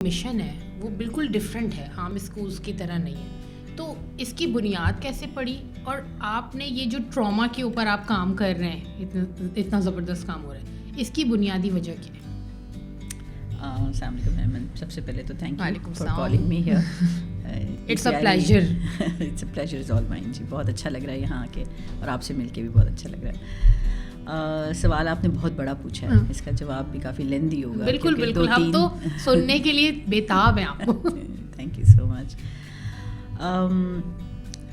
Mission ہے وہ بالکل ڈفرینٹ ہے، عام اسکولس کی طرح نہیں ہے. تو اس کی بنیاد کیسے پڑی، اور آپ نے یہ جو ٹراما کے اوپر آپ کام کر رہے ہیں، اتنا زبردست کام ہو رہا ہے، اس کی بنیادی وجہ کیا ہے؟ السلام علیکم احمد. سب سے پہلے تو تھینک یو فار السلام. Calling me here. It's a pleasure. It's a pleasure is all mine جی. بہت اچھا لگ رہا ہے یہاں آ کے، اور آپ سے مل کے بھی بہت اچھا لگ رہا ہے. سوال آپ نے بہت بڑا پوچھا ہے، اس کا جواب بھی کافی لیندی ہوگا. بالکل بالکل، ہم تو سننے کے لیے بےتاب ہیں آپ کو. تھینک یو سو مچ.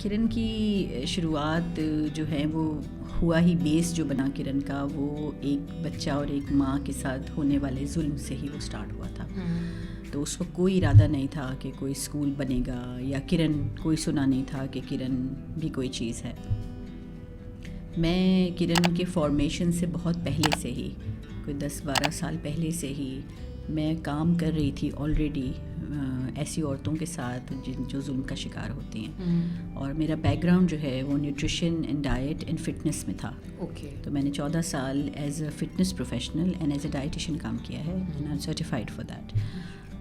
کرن کی شروعات جو ہے وہ ہوا ہی، بیس جو بنا کرن کا وہ ایک بچہ اور ایک ماں کے ساتھ ہونے والے ظلم سے ہی وہ سٹارٹ ہوا تھا. تو اس وقت کوئی ارادہ نہیں تھا کہ کوئی اسکول بنے گا، یا کرن کوئی سنا نہیں تھا کہ کرن بھی کوئی چیز ہے. میں کرن کے فارمیشن سے بہت پہلے سے ہی، کوئی 10-12 سال پہلے سے ہی میں کام کر رہی تھی آلریڈی ایسی عورتوں کے ساتھ جو ظلم کا شکار ہوتی ہیں. اور میرا بیک گراؤنڈ جو ہے وہ nutrition and diet and fitness میں تھا. اوکے. تو میں نے 14 سال as a fitness professional and as a dietitian کام کیا ہے، and I am certified for that.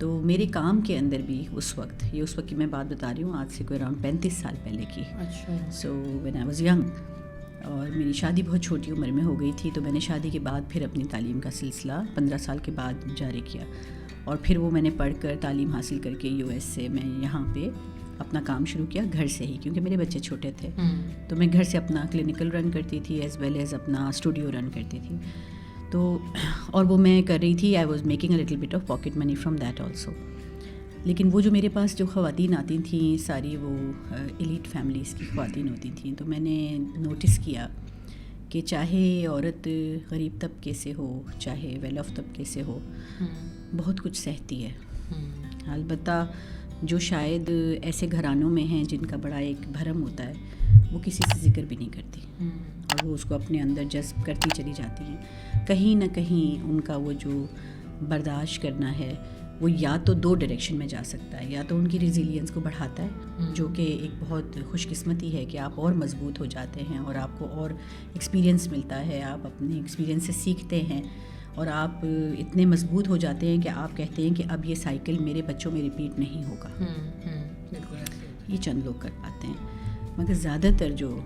تو میرے کام کے اندر بھی اس وقت کی میں بات بتا رہی ہوں، آج سے کوئی اراؤنڈ 35 سال پہلے کی. اچھا. So when I was young, اور میری شادی بہت چھوٹی عمر میں ہو گئی تھی. تو میں نے شادی کے بعد پھر اپنی تعلیم کا سلسلہ 15 سال کے بعد جاری کیا، اور پھر وہ میں نے پڑھ کر تعلیم حاصل کر کے US سے میں یہاں پہ اپنا کام شروع کیا گھر سے ہی، کیونکہ میرے بچے چھوٹے تھے. تو میں گھر سے اپنا کلینکل رن کرتی تھی ایز ویل ایز اپنا اسٹوڈیو رن کرتی تھی. تو اور وہ میں کر رہی تھی. I was making a little bit of pocket money from that also. لیکن وہ جو میرے پاس جو خواتین آتی تھیں ساری وہ ایلیٹ فیملیز کی خواتین ہوتی تھیں. تو میں نے نوٹس کیا کہ چاہے عورت غریب طبقے سے ہو، چاہے ویل آف طبقے سے ہو، بہت کچھ سہتی ہے. البتہ جو شاید ایسے گھرانوں میں ہیں جن کا بڑا ایک بھرم ہوتا ہے، وہ کسی سے ذکر بھی نہیں کرتی، اور وہ اس کو اپنے اندر جذب کرتی چلی جاتی ہیں. کہیں نہ کہیں ان کا وہ جو برداشت کرنا ہے وہ یا تو 2 ڈائریکشن میں جا سکتا ہے. یا تو ان کی ریزیلینس کو بڑھاتا ہے، جو کہ ایک بہت خوش قسمتی ہے کہ آپ اور مضبوط ہو جاتے ہیں، اور آپ کو اور ایکسپیرینس ملتا ہے، آپ اپنے ایکسپیرینس سے سیکھتے ہیں، اور آپ اتنے مضبوط ہو جاتے ہیں کہ آپ کہتے ہیں کہ اب یہ سائیکل میرے بچوں میں ریپیٹ نہیں ہوگا. یہ چند لوگ کر پاتے ہیں، مگر زیادہ تر جو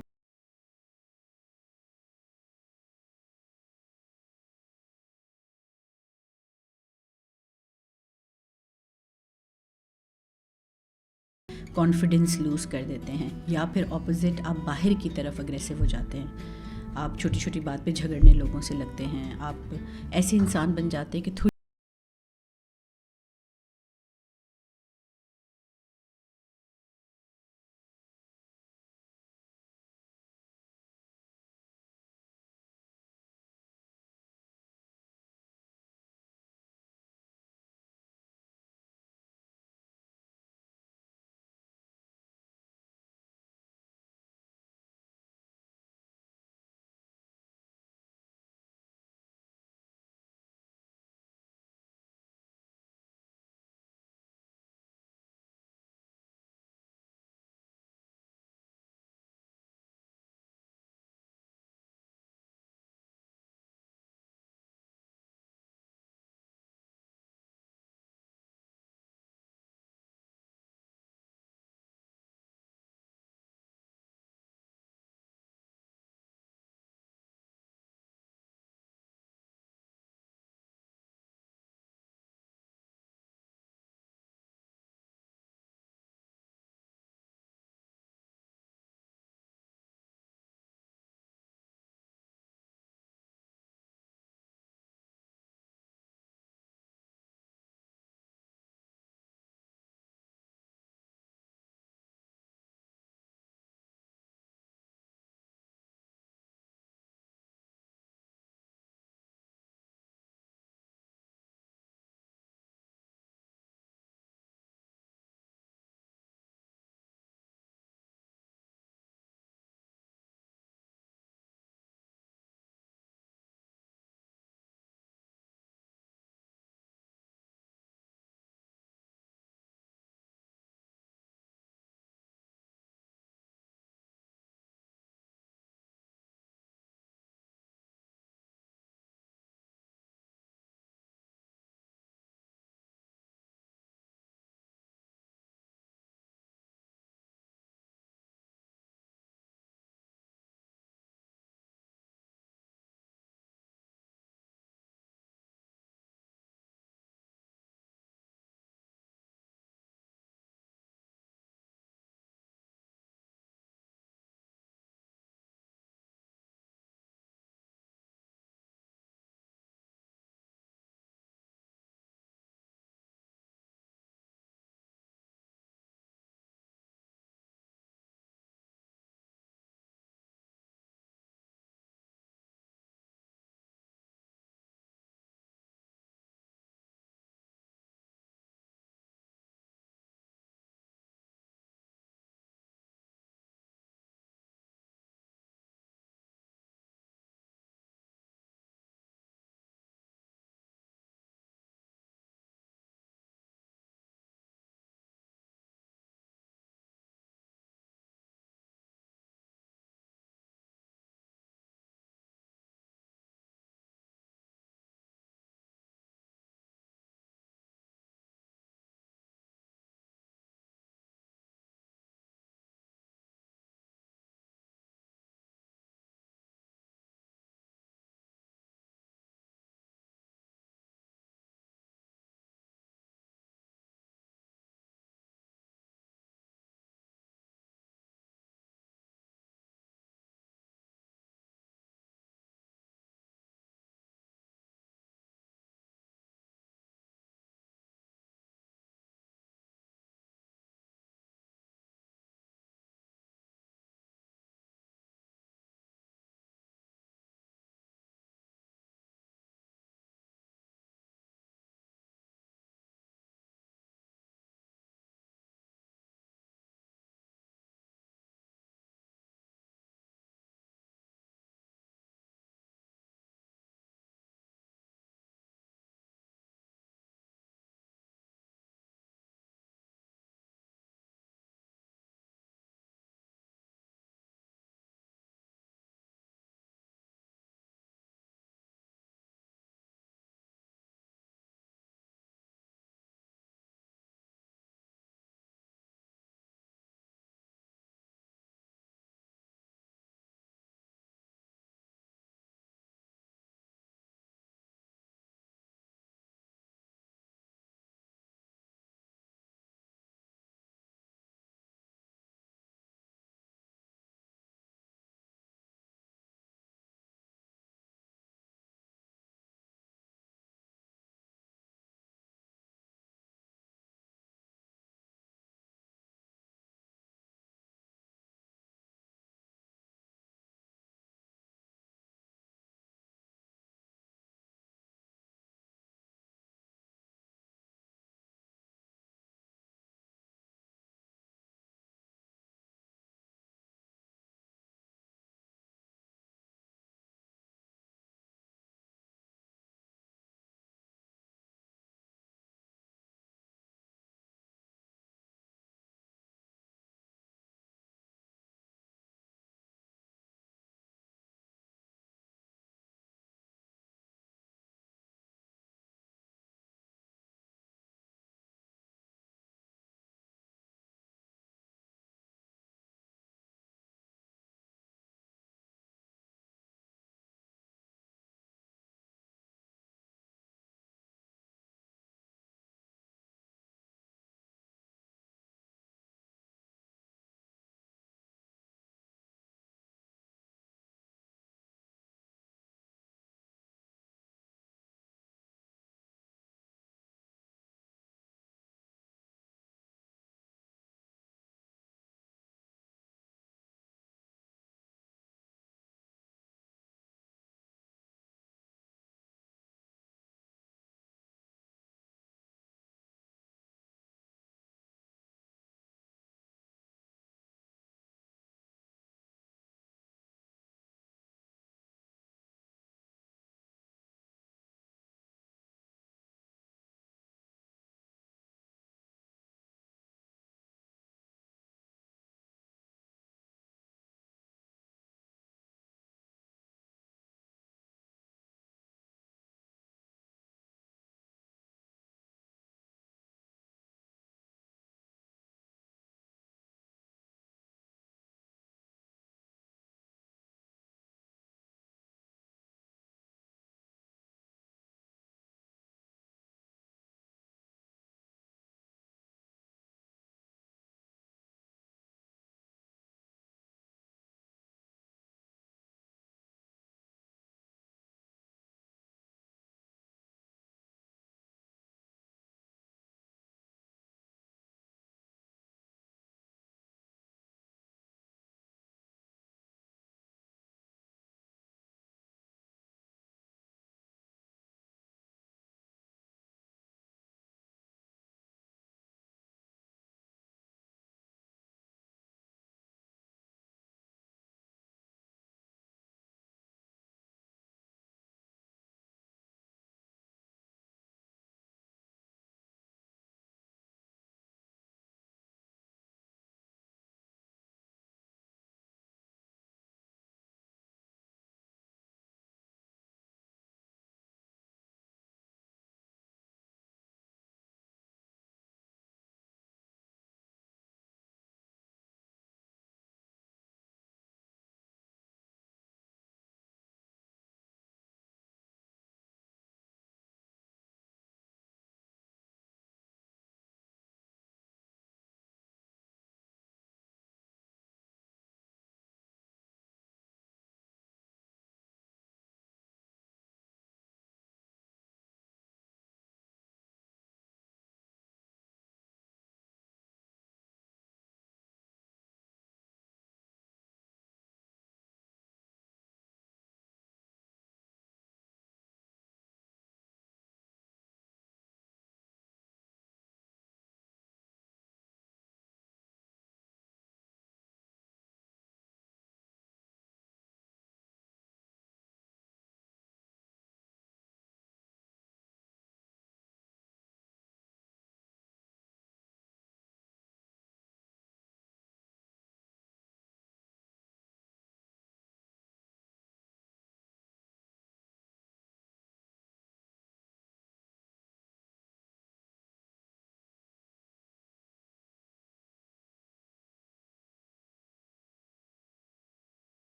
کانفیڈنس لوز کر دیتے ہیں، یا پھر اپوزٹ آپ باہر کی طرف اگریسو ہو جاتے ہیں. آپ چھوٹی چھوٹی بات پہ جھگڑنے لوگوں سے لگتے ہیں. آپ ایسے انسان بن جاتے ہیں کہ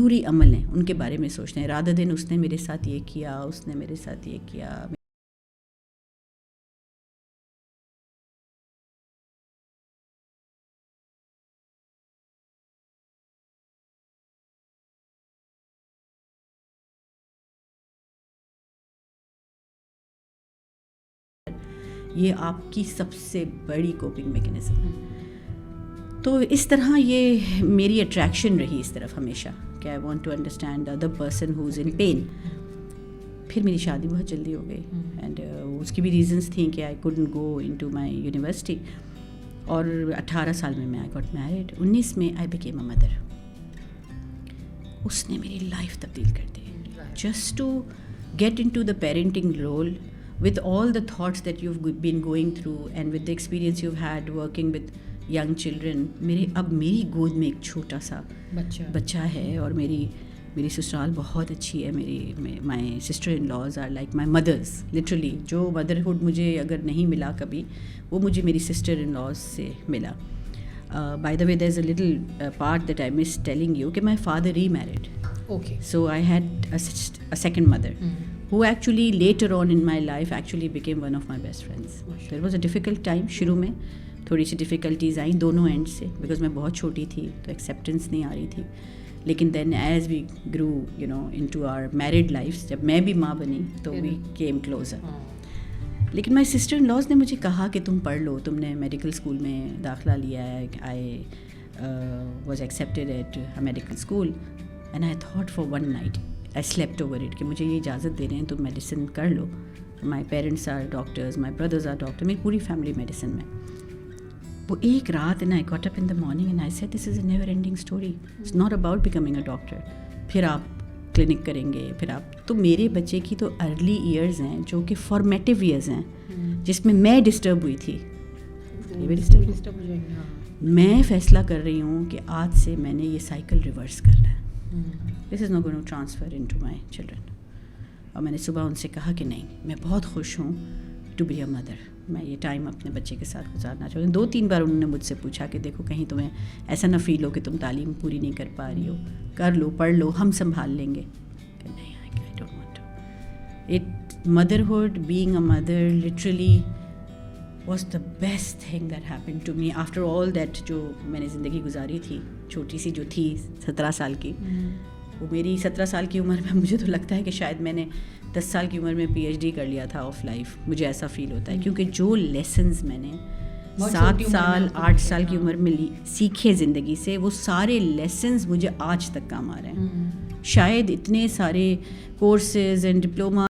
ضروری عمل ہیں ان کے بارے میں سوچتے ہیں رادر دین اس نے میرے ساتھ یہ کیا، اس نے میرے ساتھ یہ کیا. یہ آپ کی سب سے بڑی کوپنگ میکینزم ہے. تو اس طرح یہ میری اٹریکشن رہی اس طرف ہمیشہ کہ I want to understand the other person who is in pain. پھر میری شادی بہت جلدی ہو گئی اینڈ اس کی بھی ریزنس تھیں کہ I couldn't go into my university. اور 18 سال میں آئی گاٹ میرڈ. 19 میں آئی بیکیم اے مدر. اس نے میری لائف تبدیل کر دی. Just to get into the parenting role with all the thoughts that you've been going through and with the experience you've had working with young children. اب میری گود میں ایک چھوٹا سا بچہ ہے اور میری سسرال بہت اچھی ہے. My sister in laws are like my mothers literally. جو مدرہڈ مجھے اگر نہیں ملا کبھی وہ مجھے میری سسٹر ان لاز سے ملا. By the way there is a little part that I miss telling you کہ my father remarried. So I had a second mother who actually later on in my life actually became one of my best friends. So it was a difficult time. شروع میں تھوڑی سی difficulties آئیں دونوں and سے because میں بہت چھوٹی تھی تو ایکسیپٹنس نہیں آ رہی تھی. لیکن then as we grow into our married lives, جب میں بھی ماں بنی تو وی کیم کلوزر. لیکن مائی سسٹر ان لاز نے مجھے کہا کہ تم پڑھ لو، تم نے میڈیکل اسکول میں داخلہ لیا ہے. I was accepted at a medical school and I thought for one night I slept over it کہ مجھے یہ اجازت دے رہے ہیں تم میڈیسن کر لو. My parents are doctors, my brothers are doctor, میری پوری فیملی میڈیسن میں. وہ ایک رات and I got up in the morning and I said this is a never ending story. It's not about becoming a doctor. پھر آپ clinic کریں گے، پھر آپ تو میرے بچے کی تو ارلی ایئرز ہیں جو کہ فارمیٹیو ایئرز ہیں جس میں ڈسٹرب ہوئی تھی. میں فیصلہ کر رہی ہوں کہ آج سے میں نے یہ سائیکل ریورس کرنا ہے. This is not going to transfer into my children. اور میں نے صبح ان سے کہا کہ نہیں، میں بہت خوش ہوں ٹو بی اے مدر. میں یہ ٹائم اپنے بچے کے ساتھ گزارنا چاہوں. 2-3 بار انہوں نے مجھ سے پوچھا کہ دیکھو کہیں تمہیں ایسا نہ فیل ہو کہ تم تعلیم پوری نہیں کر پا رہی ہو، کر لو، پڑھ لو، ہم سنبھال لیں گے. کہ نہیں، I don't want to. It motherhood, being a mother literally was the best thing that happen to me after all that. جو میں نے زندگی گزاری تھی چھوٹی سی جو تھی 17 سال کی، وہ میری 17 سال کی عمر میں مجھے تو لگتا ہے کہ شاید میں نے 10 سال کی عمر میں PhD کر لیا تھا آف لائف. مجھے ایسا فیل ہوتا ہے کیونکہ جو لیسنز میں نے 7 سال 8 سال کی عمر میں سیکھے زندگی سے، وہ سارے لیسنز مجھے آج تک کام آ رہے ہیں. شاید اتنے سارے کورسز اینڈ ڈپلوما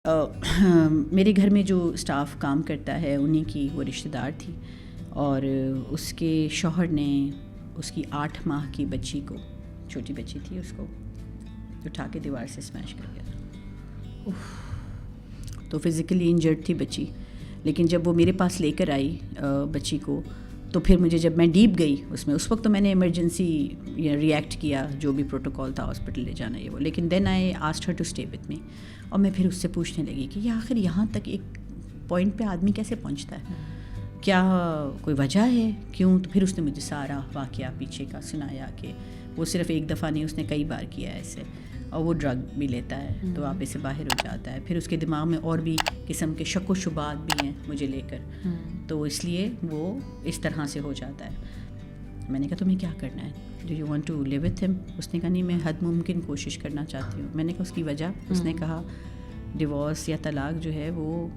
میرے گھر میں جو اسٹاف کام کرتا ہے انہیں کی وہ رشتہ دار تھی، اور اس کے شوہر نے اس کی 8 ماہ کی بچی کو، چھوٹی بچی تھی، اس کو اٹھا کے دیوار سے اسمیش کر گیا. تو فزیکلی انجرڈ تھی بچی، لیکن جب وہ میرے پاس لے کر آئی بچی کو، تو پھر مجھے جب میں ڈیپ گئی اس وقت تو میں نے ایمرجنسی ری ایکٹ کیا، جو بھی پروٹوکول تھا ہاسپٹل لے جانا یہ وہ، لیکن then I asked her to stay with me. اور میں پھر اس سے پوچھنے لگی کہ یہ آخر یہاں تک ایک پوائنٹ پہ آدمی کیسے پہنچتا ہے، کیا کوئی وجہ ہے، کیوں؟ تو پھر اس نے مجھے سارا واقعہ پیچھے کا سنایا کہ وہ صرف ایک دفعہ نہیں، اس نے کئی بار کیا ہے ایسے، اور وہ ڈرگ بھی لیتا ہے تو آپ اسے باہر ہو جاتا ہے، پھر اس کے دماغ میں اور بھی قسم کے شک و شبہات بھی ہیں مجھے لے کر، تو اس لیے وہ اس طرح سے ہو جاتا ہے. میں نے کہا تمہیں کیا کرنا ہے، do you want to live with ہم؟ اس نے کہا نہیں، میں حد ممکن کوشش کرنا چاہتی ہوں. میں نے کہا اس کی وجہ؟ اس نے کہا ڈیورس یا طلاق جو ہے وہ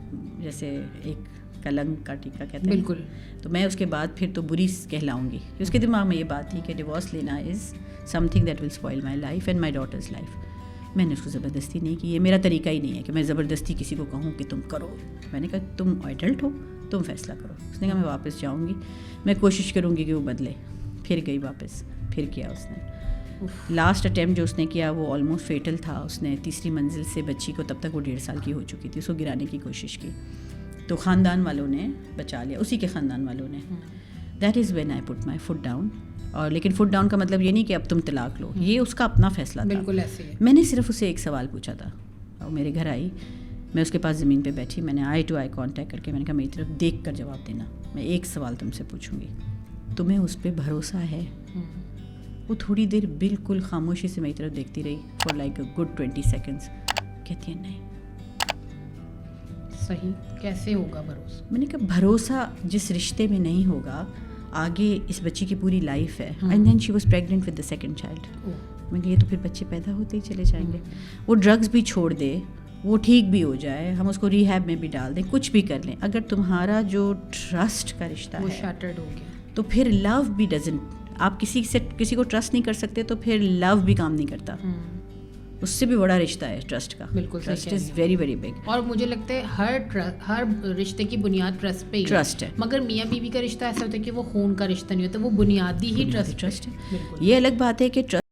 جیسے ایک کلنگ کا ٹیکہ کہتے ہیں. بالکل. تو میں اس کے بعد پھر تو بری کہلاؤں گی. اس کے دماغ میں یہ بات تھی کہ ڈیورس لینا is something that will spoil my life and my daughter's life. میں نے اس کو زبردستی نہیں کی، یہ میرا طریقہ ہی نہیں ہے کہ میں زبردستی کسی کو کہوں کہ تم کرو. میں نے کہا تم ایڈلٹ ہو، تم فیصلہ کرو. اس نے کہا میں واپس جاؤں گی، میں کوشش کروں گی کہ وہ بدلے. پھر گئی واپس، پھر کیا اس نے. لاسٹ اٹیمپٹ جو اس نے کیا وہ آلموسٹ فیٹل تھا. اس نے 3ری منزل سے بچی کو، تب تک وہ 1.5 سال کی ہو چکی تھی، اس کو گرانے کی کوشش کی، تو خاندان والوں نے بچا لیا، اسی کے خاندان والوں نے. That is when I put my foot down. اور لیکن فٹ ڈاؤن کا مطلب یہ نہیں کہ اب تم طلاق لو، یہ اس کا اپنا فیصلہ تھا. بالکل ایسے ہے. میں نے صرف اسے ایک سوال پوچھا تھا، اور میرے گھر آئی، میں اس کے پاس زمین پہ بیٹھی، میں نے آئی ٹو آئی کانٹیکٹ کر کے میں نے کہا میری طرف دیکھ کر جواب دینا، میں ایک سوال تم سے پوچھوں گی، تمہیں اس پہ بھروسہ ہے؟ وہ تھوڑی دیر بالکل خاموشی سے میری طرف دیکھتی رہی for like a good 20 seconds. کہتی ہے نہیں. صحیح، کیسے ہوگا بھروسہ؟ میں نے کہا بھروسہ جس رشتے میں نہیں ہوگا، آگے اس بچی کی پوری لائف ہے. And then she was pregnant with the 2nd child. میں کہ یہ تو پھر بچے پیدا ہوتے ہی چلے جائیں گے. وہ ڈرگز بھی چھوڑ دے، وہ ٹھیک بھی ہو جائے، ہم اس کو ریہیب میں بھی ڈال دیں، کچھ بھی کر لیں، اگر تمہارا جو ٹرسٹ کا رشتہ وہ ہے شیٹرڈ ہو گیا، تو پھر لو بھی ڈزنٹ، آپ کسی کو ٹرسٹ نہیں کر سکتے تو پھر لو بھی کام نہیں کرتا. اس سے بھی بڑا رشتہ ہے ٹرسٹ کا. بالکل trust is very very big. اور مجھے لگتا ہے ہر رشتے کی بنیاد ٹرسٹ پہ ہی ٹرسٹ ہے. مگر میاں بیوی کا رشتہ ایسا ہوتا ہے کہ وہ خون کا رشتہ نہیں ہوتا، وہ بنیادی ہی ٹرسٹ ہے. یہ الگ بات ہے کہ trust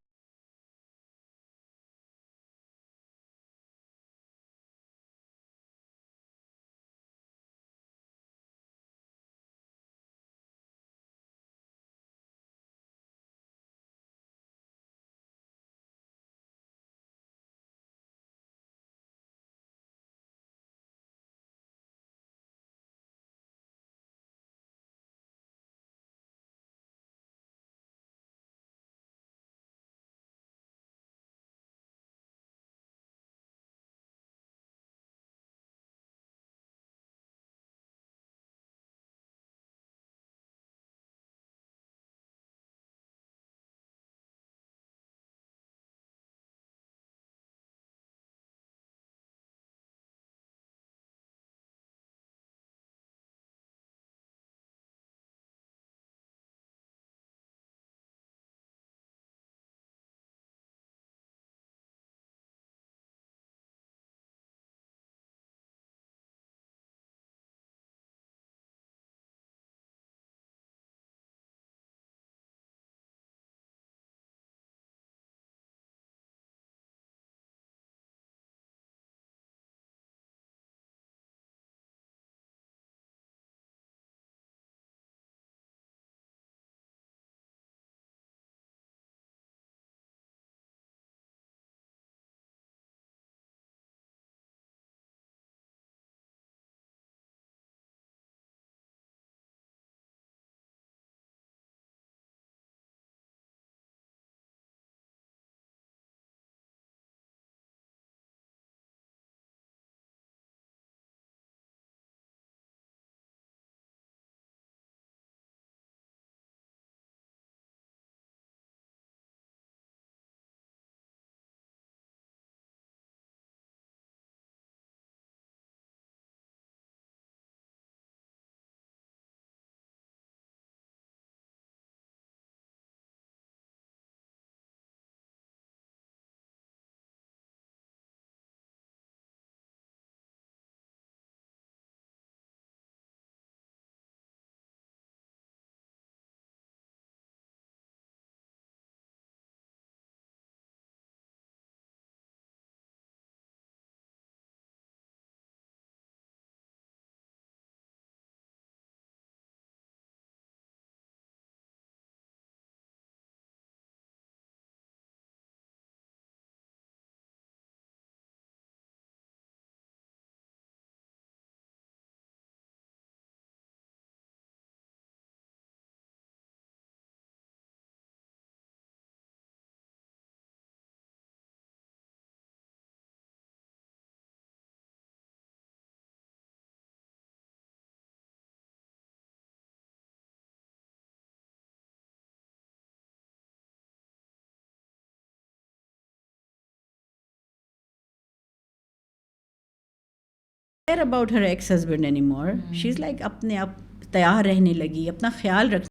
care about her x husband any more. She is like اپنے آپ تیار رہنے لگی, اپنا خیال رکھ.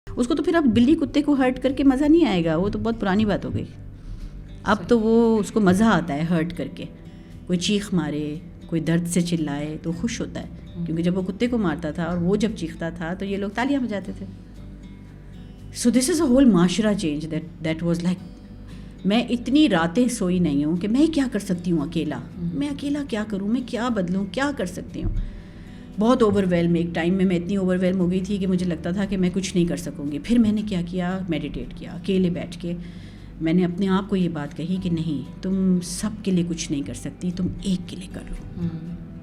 اس کو تو پھر اب بلی کتے کو ہرٹ کر کے مزہ نہیں آئے گا, وہ تو بہت پرانی بات ہو گئی. اب تو وہ اس کو مزہ آتا ہے ہرٹ کر کے, کوئی چیخ مارے, کوئی درد سے چلائے تو خوش ہوتا ہے. کیونکہ جب وہ کتے کو مارتا تھا اور وہ جب چیختا تھا تو یہ لوگ تالیاں بجاتے تھے. سو دس از اے ہول معاشرہ چینج دیٹ واز لائک, میں اتنی راتیں سوئی نہیں ہوں کہ میں کیا کر سکتی ہوں اکیلا, میں اکیلا کیا کروں, میں کیا بدلوں, کیا کر سکتی ہوں. بہت اوور ویلم, ایک ٹائم میں اتنی اوور ویلم ہو گئی تھی کہ مجھے لگتا تھا کہ میں کچھ نہیں کر سکوں گی. پھر میں نے کیا کیا, میڈیٹیٹ کیا, اکیلے بیٹھ کے میں نے اپنے آپ کو یہ بات کہی کہ نہیں, تم سب کے لیے کچھ نہیں کر سکتی, تم ایک کے لیے کر لو.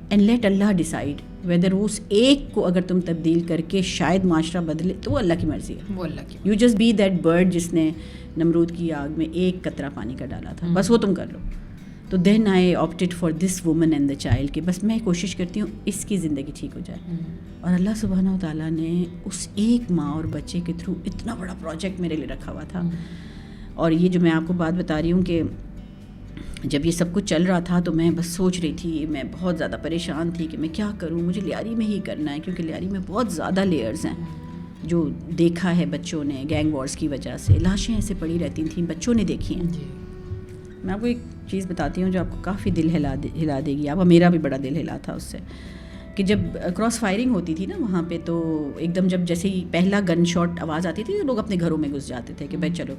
اینڈ لیٹ اللہ ڈیسائیڈ ویدر اس ایک کو اگر تم تبدیل کر کے شاید معاشرہ بدلے تو وہ اللہ کی مرضی ہے. وہ اللہ کی, you just be that bird جس نے نمرود کی آگ میں ایک قطرہ پانی کا ڈالا تھا, بس وہ تم کر لو. تو then I opted for this woman and the child کہ بس میں کوشش کرتی ہوں اس کی زندگی ٹھیک ہو جائے. اور اللہ سبحانہ و تعالیٰ نے اس ایک ماں اور بچے کے تھرو اتنا بڑا پروجیکٹ میرے لیے رکھا ہوا تھا. اور یہ جو میں آپ کو بات بتا رہی ہوں کہ جب یہ سب کچھ چل رہا تھا تو میں بس سوچ رہی تھی, میں بہت زیادہ پریشان تھی کہ میں کیا کروں, مجھے لیاری میں ہی کرنا ہے کیونکہ لیاری میں بہت زیادہ لیئرز ہیں جو دیکھا ہے بچوں نے گینگ وارز کی وجہ سے. لاشیں ایسے پڑی رہتی تھیں, بچوں نے دیکھی ہیں. میں آپ کو ایک چیز بتاتی ہوں جو آپ کو کافی دل ہلا دے گی. اب میرا بھی بڑا دل ہلا تھا اس سے کہ جب کراس فائرنگ ہوتی تھی نا وہاں پہ, تو ایک دم جب جیسے ہی پہلا گن شاٹ آواز آتی تھی تو لوگ اپنے گھروں میں گھس جاتے تھے کہ بھائی چلو.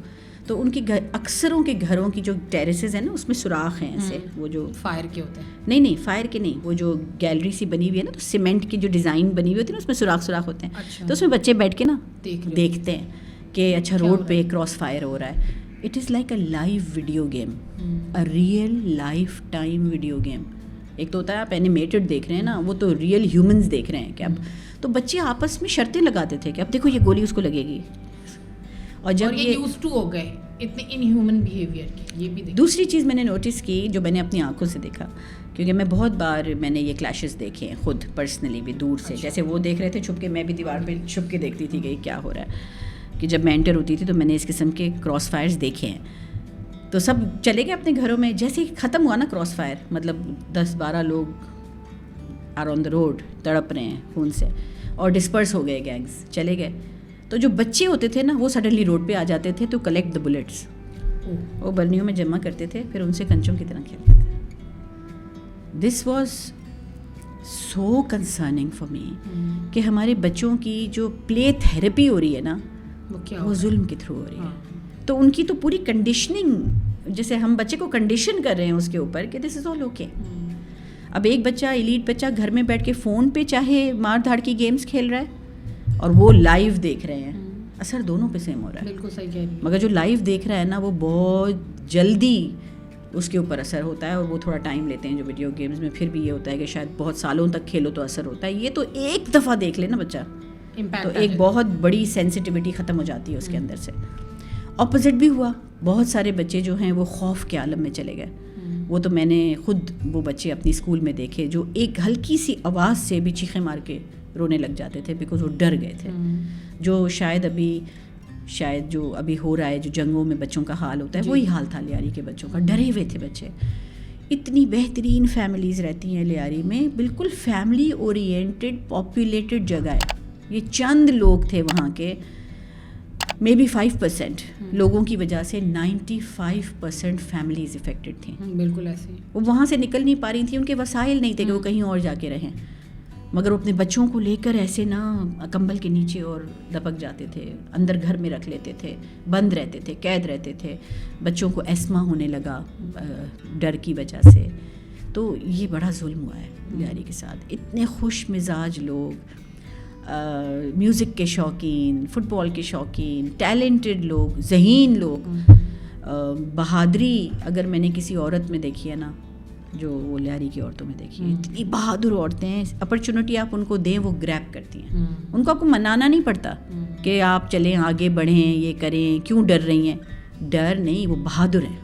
تو ان کی اکثروں کے گھروں کی جو ٹیریسز ہیں نا اس میں سوراخ ہیں ایسے, وہ جو فائر کے ہوتے ہیں, نہیں فائر کے نہیں, وہ جو گیلری سی بنی ہوئی ہے نا تو سیمنٹ کی جو ڈیزائن بنی ہوئی ہوتی ہے نا اس میں سوراخ ہوتے ہیں. تو اس میں بچے بیٹھ کے نا دیکھتے ہیں کہ اچھا روڈ پہ کراس فائر ہو رہا ہے. It is like a live video game, a real life time video game. ایک تو ہوتا ہے آپ اینیمیٹڈ دیکھ رہے ہیں نا, وہ تو ریئل ہیومنز دیکھ رہے ہیں کہ اب تو بچے آپس میں شرطیں لگاتے تھے کہ اب دیکھو یہ گولی اس کو لگے گی. اور جب یہ یوز ٹو ہو گئے اتنے ان ہیومن بیہیویئر کی. یہ بھی دوسری چیز میں نے نوٹس کی جو میں نے اپنی آنکھوں سے دیکھا, کیونکہ میں بہت بار میں نے یہ کلیشز دیکھے ہیں خود پرسنلی بھی دور سے. جیسے وہ دیکھ رہے تھے چھپ کے, میں بھی دیوار پہ چھپ کے دیکھتی تھی کہ کیا ہو رہا ہے. کہ جب میں انٹر ہوتی تھی تو میں نے اس قسم کے کراس فائرز دیکھے ہیں. تو سب چلے گئے اپنے گھروں میں. جیسے ہی ختم ہوا نا کراس فائر, مطلب 10-12 لوگ آر آن دا روڈ تڑپ رہے ہیں خون سے اور ڈسپرس ہو گئے گینگز, چلے گئے. تو جو بچے ہوتے تھے نا وہ سڈنلی روڈ پہ آ جاتے تھے تو کلیکٹ دا بلٹس, وہ برنیوں میں جمع کرتے تھے, پھر ان سے کنچوں کی طرح کھیلتے تھے. This was so concerning for me کہ ہمارے بچوں کی جو پلے تھراپی ہو رہی ہے نا وہ ظلم کے تھرو ہو رہی ہے. تو ان کی تو پوری کنڈیشننگ, جیسے ہم بچے کو کنڈیشن کر رہے ہیں اس کے اوپر کہ دس از آل اوکے. اب ایک بچہ ایلیٹ بچہ گھر میں بیٹھ کے فون پہ چاہے مار دھاڑ کی گیمز کھیل رہا ہے اور وہ لائیو دیکھ رہے ہیں, اثر دونوں پہ سیم ہو رہا ہے. بالکل صحیح کہہ رہی ہیں. مگر جو لائیو دیکھ رہا ہے نا وہ بہت جلدی اس کے اوپر اثر ہوتا ہے, اور وہ تھوڑا ٹائم لیتے ہیں. جو ویڈیو گیمز میں پھر بھی یہ ہوتا ہے کہ شاید بہت سالوں تک کھیلو تو اثر ہوتا ہے. یہ تو ایک دفعہ دیکھ لے نا بچہ تو ایک بہت بڑی سینسٹیوٹی ختم ہو جاتی ہے اس کے اندر سے. اپوزٹ بھی ہوا, بہت سارے بچے جو ہیں وہ خوف کے عالم میں چلے گئے. وہ تو میں نے خود وہ بچے اپنی اسکول میں دیکھے جو ایک ہلکی سی آواز سے بھی چیخیں مار کے رونے لگ جاتے تھے بیکاز وہ ڈر گئے تھے. جو شاید جو ابھی ہو رہا ہے, جو جنگوں میں بچوں کا حال ہوتا ہے, وہی حال تھا لیاری کے بچوں کا. ڈرے ہوئے تھے بچے. اتنی بہترین فیملیز رہتی ہیں لیاری میں, بالکل فیملی اورینٹڈ پاپولیٹڈ جگہ ہے. یہ چند لوگ تھے وہاں کے, مے بی 5% لوگوں کی وجہ سے 95% فیملیز افیکٹڈ تھیں. بالکل ایسے وہ وہاں سے نکل نہیں پا رہی تھیں, ان کے وسائل نہیں تھے کہ وہ کہیں اور جا کے رہیں, مگر وہ اپنے بچوں کو لے کر ایسے نا کمبل کے نیچے اور دبک جاتے تھے, اندر گھر میں رکھ لیتے تھے, بند رہتے تھے, قید رہتے تھے. بچوں کو ایسما ہونے لگا ڈر کی وجہ سے. تو یہ بڑا ظلم ہوا ہے لیاری کے ساتھ. اتنے خوش مزاج لوگ, میوزک کے شوقین, فٹ بال کے شوقین, ٹیلنٹڈ لوگ, ذہین لوگ. بہادری اگر میں نے کسی عورت میں دیکھی ہے نا, جو وہ لیاری کی عورتوں میں دیکھی ہے, اتنی بہادر عورتیں ہیں. اپرچونٹی آپ ان کو دیں وہ گریب کرتی ہیں. ان کو آپ کو منانا نہیں پڑتا کہ آپ چلیں آگے بڑھیں, یہ کریں, کیوں ڈر رہی ہیں. ڈر نہیں, وہ بہادر ہیں.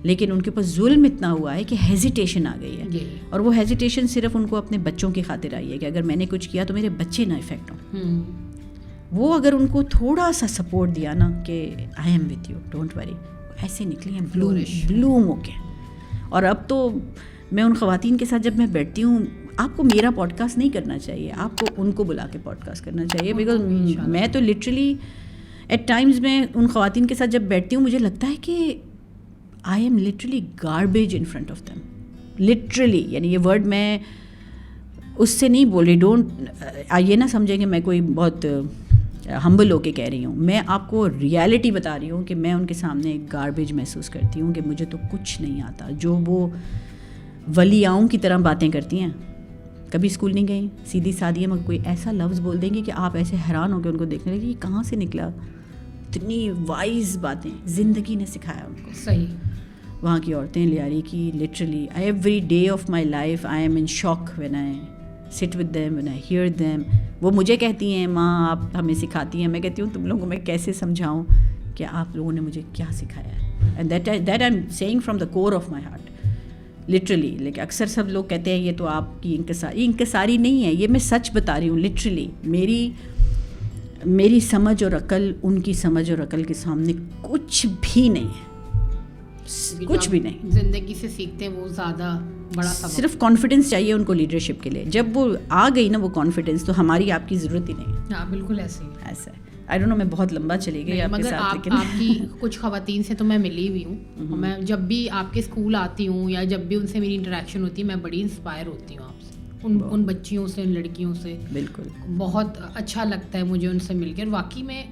لیکن ان کے اوپر ظلم اتنا ہوا ہے کہ ہیزیٹیشن آ گئی ہے. اور وہ ہیزیٹیشن صرف ان کو اپنے بچوں کی خاطر آئی ہے کہ اگر میں نے کچھ کیا تو میرے بچے نہ افیکٹ ہوں. وہ اگر ان کو تھوڑا سا سپورٹ دیا نا کہ I am with you, don't worry, ایسے نکلی ہیں بلوم ہو کے. اور اب تو میں ان خواتین کے ساتھ جب میں بیٹھتی ہوں, آپ کو میرا پوڈ کاسٹ نہیں کرنا چاہیے, آپ کو ان کو بلا کے پوڈ کاسٹ کرنا چاہیے. بیکاز میں تو لٹرلی ایٹ ٹائمز میں ان خواتین کے ساتھ جب بیٹھتی ہوں مجھے لگتا ہے کہ I am literally garbage in front of them. Literally, یعنی یہ ورڈ میں اس سے نہیں بول رہی, ڈونٹ یہ نہ سمجھیں کہ میں کوئی بہت ہمبل ہو کے کہہ رہی ہوں. میں آپ کو ریالٹی بتا رہی ہوں کہ میں ان کے سامنے ایک گاربیج محسوس کرتی ہوں کہ مجھے تو کچھ نہیں آتا. جو وہ ولیاؤں کی طرح باتیں کرتی ہیں, کبھی اسکول نہیں گئیں, سیدھی سادھی ہیں, مگر کوئی ایسا لفظ بول دیں گے کہ آپ ایسے حیران ہو کے ان کو دیکھنے لگے یہ کہاں سے نکلا. اتنی وائز باتیں زندگی نے سکھایا ان کو. صحیح. وہاں کی عورتیں لیاری کی, literally every day of my life I am in shock when I sit with them, when I hear them. وہ مجھے کہتی ہیں ماں آپ ہمیں سکھاتی ہیں, میں کہتی ہوں تم لوگوں کو میں کیسے سمجھاؤں کہ آپ لوگوں نے مجھے کیا سکھایا ہے. And that I am saying from the core of my heart. Literally. لیکن اکثر سب لوگ کہتے ہیں یہ تو آپ کی انکساری نہیں ہے, یہ میں سچ بتا رہی ہوں. لٹرلی میری سمجھ اور عقل ان کی سمجھ اور عقل کے سامنے کچھ بھی نہیں ہے, کچھ بھی نہیں. زندگی سے سیکھتے ہیں وہ زیادہ بڑا سبق. صرف کانفیڈنس چاہیے ان کو لیڈرشپ کے لیے. جب وہ آ گئی نا وہ کانفیڈنس, تو ہماری آپ کی ضرورت ہی نہیں. ہاں بالکل ایسے ہی. ایسا ہے. آئی ڈونٹ نو, میں بہت لمبا چلی گئی آپ کے ساتھ, لیکن آپ کی کچھ خواتین سے تو میں ملی ہوئی ہوں. میں جب بھی آپ کے اسکول آتی ہوں یا جب بھی ان سے میری انٹریکشن ہوتی ہے, میں بڑی انسپائر ہوتی ہوں آپ سے, ان بچیوں سے, ان لڑکیوں سے. بالکل بہت اچھا لگتا ہے مجھے ان سے مل کے. اور واقعی میں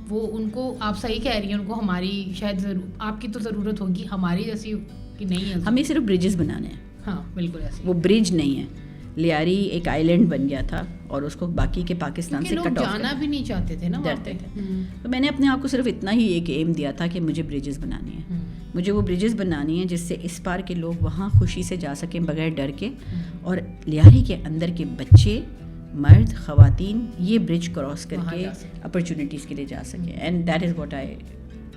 وہ ان کو, آپ صحیح کہہ رہی ہیں, ان کو ہماری شاید آپ کی تو ضرورت ہوگی, ہماری جیسی کی نہیں ہے. ہمیں صرف برجز بنانے ہیں. ہاں بالکل ایسے. وہ برج نہیں ہے. لیاری ایک آئی لینڈ بن گیا تھا اور اس کو باقی کے پاکستان سے کٹ آف جانا بھی نہیں چاہتے تھے نا, ڈرتے تھے. تو میں نے اپنے آپ کو صرف اتنا ہی ایک ایم دیا تھا کہ مجھے برجز بنانی ہے. مجھے وہ برجز بنانی ہے جس سے اس پار کے لوگ وہاں خوشی سے جا سکیں بغیر ڈر کے, اور لیاری کے اندر کے بچے, مرد, خواتین یہ برج کراس کر کے اپرچونیٹیز کے لیے جا سکیں. اینڈ دیٹ از واٹ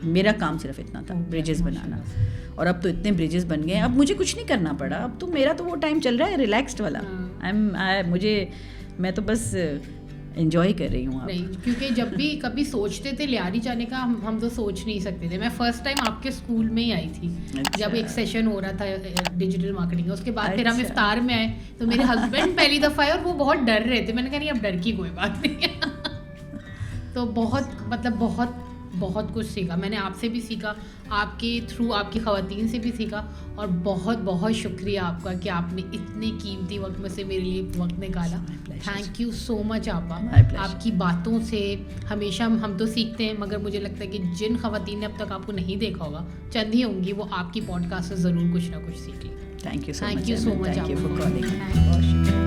میرا کام صرف اتنا تھا, برجز بنانا. اور اب تو اتنے برجز بن گئے, اب مجھے کچھ نہیں کرنا پڑا. اب تو میرا تو وہ ٹائم چل رہا ہے ریلیکسڈ والا. میں تو بس انجوائے کر رہی ہوں. نہیں, کیونکہ جب بھی کبھی سوچتے تھے لیاری جانے کا, ہم تو سوچ نہیں سکتے تھے. میں فرسٹ ٹائم آپ کے اسکول میں ہی آئی تھی جب ایک سیشن ہو رہا تھا ڈیجیٹل مارکیٹنگ. اس کے بعد پھر ہم افطار میں آئے تو میرے ہسبینڈ پہلی دفعہ آئے اور وہ بہت ڈر رہے تھے. میں نے کہا نہیں اب ڈر کی کوئی بات نہیں ہے. تو بہت کچھ سیکھا میں نے آپ سے بھی سیکھا, آپ کے تھرو آپ کی خواتین سے بھی سیکھا. اور بہت شکریہ آپ کا کہ آپ نے اتنے قیمتی وقت میں سے میرے لیے وقت نکالا. تھینک یو سو مچ آپا. آپ کی باتوں سے ہمیشہ ہم تو سیکھتے ہیں, مگر مجھے لگتا ہے کہ جن خواتین نے اب تک آپ کو نہیں دیکھا ہوگا, چند ہی ہوں گی, وہ آپ کی پوڈ کاسٹ سے ضرور کچھ نہ کچھ سیکھ لیں. Thank you so much. Thank you so much.